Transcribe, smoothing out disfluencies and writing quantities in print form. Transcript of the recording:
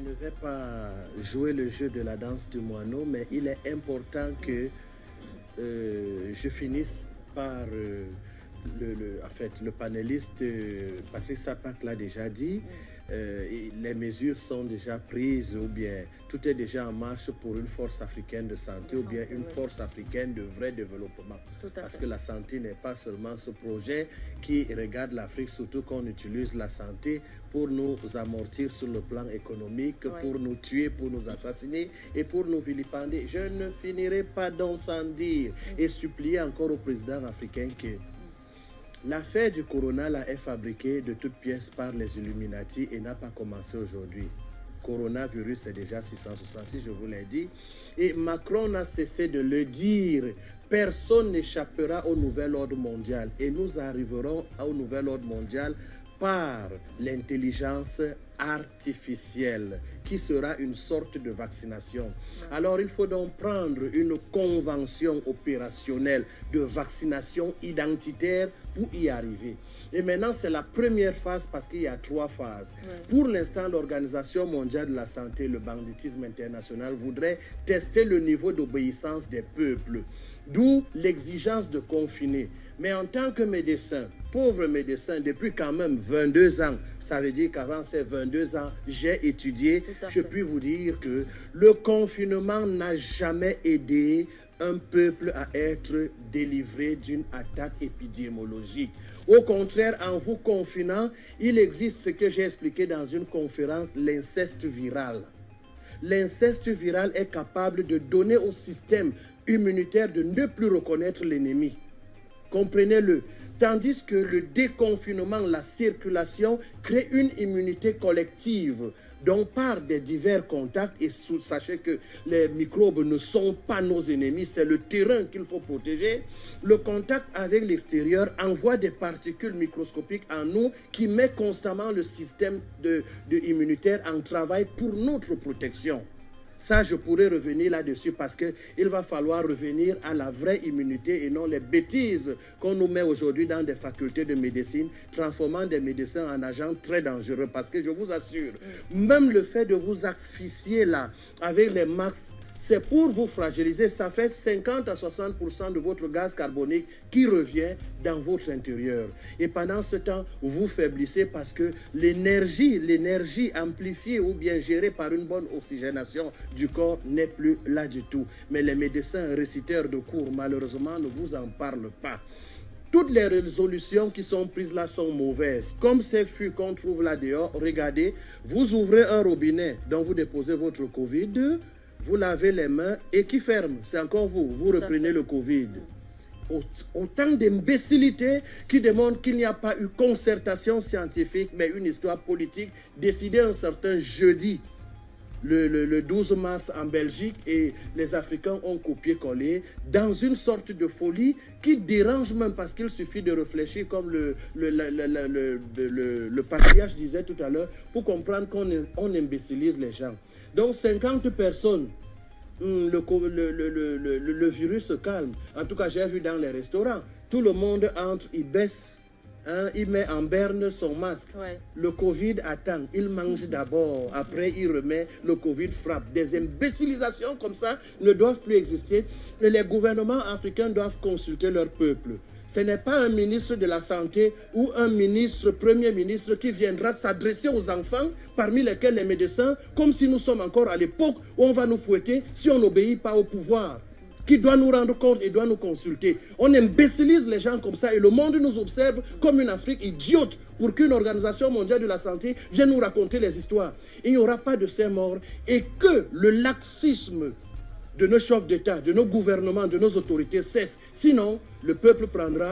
ne vais pas jouer le jeu de la danse du moineau, mais il est important que je finisse par en fait, le panéliste Patrick Sapak l'a déjà dit. Les mesures sont déjà prises ou bien tout est déjà en marche pour une force africaine de santé ou bien une force africaine de vrai développement. Parce que la santé n'est pas seulement ce projet qui regarde l'Afrique, surtout qu'on utilise la santé pour nous amortir sur le plan économique, pour nous tuer, pour nous assassiner et pour nous vilipender. Je ne finirai pas d'en sans dire et supplier encore au président africain que l'affaire du corona là, est fabriquée de toutes pièces par les Illuminati et n'a pas commencé aujourd'hui. Coronavirus, c'est déjà 666, je vous l'ai dit. Et Macron n'a cessé de le dire. Personne n'échappera au nouvel ordre mondial. Et nous arriverons au nouvel ordre mondial par l'intelligence artificielle, qui sera une sorte de vaccination. Alors, il faut donc prendre une convention opérationnelle de vaccination identitaire pour y arriver. Et maintenant, c'est la première phase parce qu'il y a 3 phases. Pour l'instant, l'Organisation mondiale de la santé, le banditisme international, voudrait tester le niveau d'obéissance des peuples, d'où l'exigence de confiner. Mais en tant que médecin, pauvre médecin, depuis quand même 22 ans, ça veut dire qu'avant ces 22 ans, j'ai étudié, je puis vous dire que le confinement n'a jamais aidé un peuple à être délivré d'une attaque épidémiologique. Au contraire, en vous confinant, il existe ce que j'ai expliqué dans une conférence, l'inceste viral. L'inceste viral est capable de donner au système immunitaire de ne plus reconnaître l'ennemi. Comprenez-le. Tandis que le déconfinement, la circulation, crée une immunité collective. Donc, par des divers contacts, et sachez que les microbes ne sont pas nos ennemis, c'est le terrain qu'il faut protéger. Le contact avec l'extérieur envoie des particules microscopiques en nous qui met constamment le système immunitaire en travail pour notre protection. Ça, je pourrais revenir là-dessus parce qu'il va falloir revenir à la vraie immunité et non les bêtises qu'on nous met aujourd'hui dans des facultés de médecine, transformant des médecins en agents très dangereux. Parce que je vous assure, même le fait de vous asphyxier là, avec les masques, c'est pour vous fragiliser. Ça fait 50 à 60% de votre gaz carbonique qui revient dans votre intérieur. Et pendant ce temps, vous faiblissez parce que l'énergie amplifiée ou bien gérée par une bonne oxygénation du corps n'est plus là du tout. Mais les médecins réciteurs de cours, malheureusement, ne vous en parlent pas. Toutes les résolutions qui sont prises là sont mauvaises. Comme ces fûts qu'on trouve là dehors, regardez, vous ouvrez un robinet dont vous déposez votre Covid, vous lavez les mains et qui ferme? C'est encore vous. Vous reprenez le Covid. Autant d'imbécilité qui démontrent qu'il n'y a pas eu concertation scientifique, mais une histoire politique décidée un certain jeudi, le 12 mars en Belgique, et les Africains ont copié-collé dans une sorte de folie qui dérange même parce qu'il suffit de réfléchir comme le patriarche disait tout à l'heure pour comprendre qu'on imbécilise les gens. Donc 50 personnes, le virus se calme. En tout cas, j'ai vu dans les restaurants, tout le monde entre, il baisse, il met en berne son masque. Le Covid attend, il mange d'abord, après il remet, le Covid frappe. Des imbécilisations comme ça ne doivent plus exister et les gouvernements africains doivent consulter leur peuple. Ce n'est pas un ministre de la Santé ou un ministre, premier ministre qui viendra s'adresser aux enfants, parmi lesquels les médecins, comme si nous sommes encore à l'époque où on va nous fouetter si on n'obéit pas au pouvoir, qui doit nous rendre compte et doit nous consulter. On imbécilise les gens comme ça et le monde nous observe comme une Afrique idiote pour qu'une organisation mondiale de la santé vienne nous raconter les histoires. Il n'y aura pas de ces morts et que le laxisme de nos chefs d'État, de nos gouvernements, de nos autorités cesse. Sinon, le peuple prendra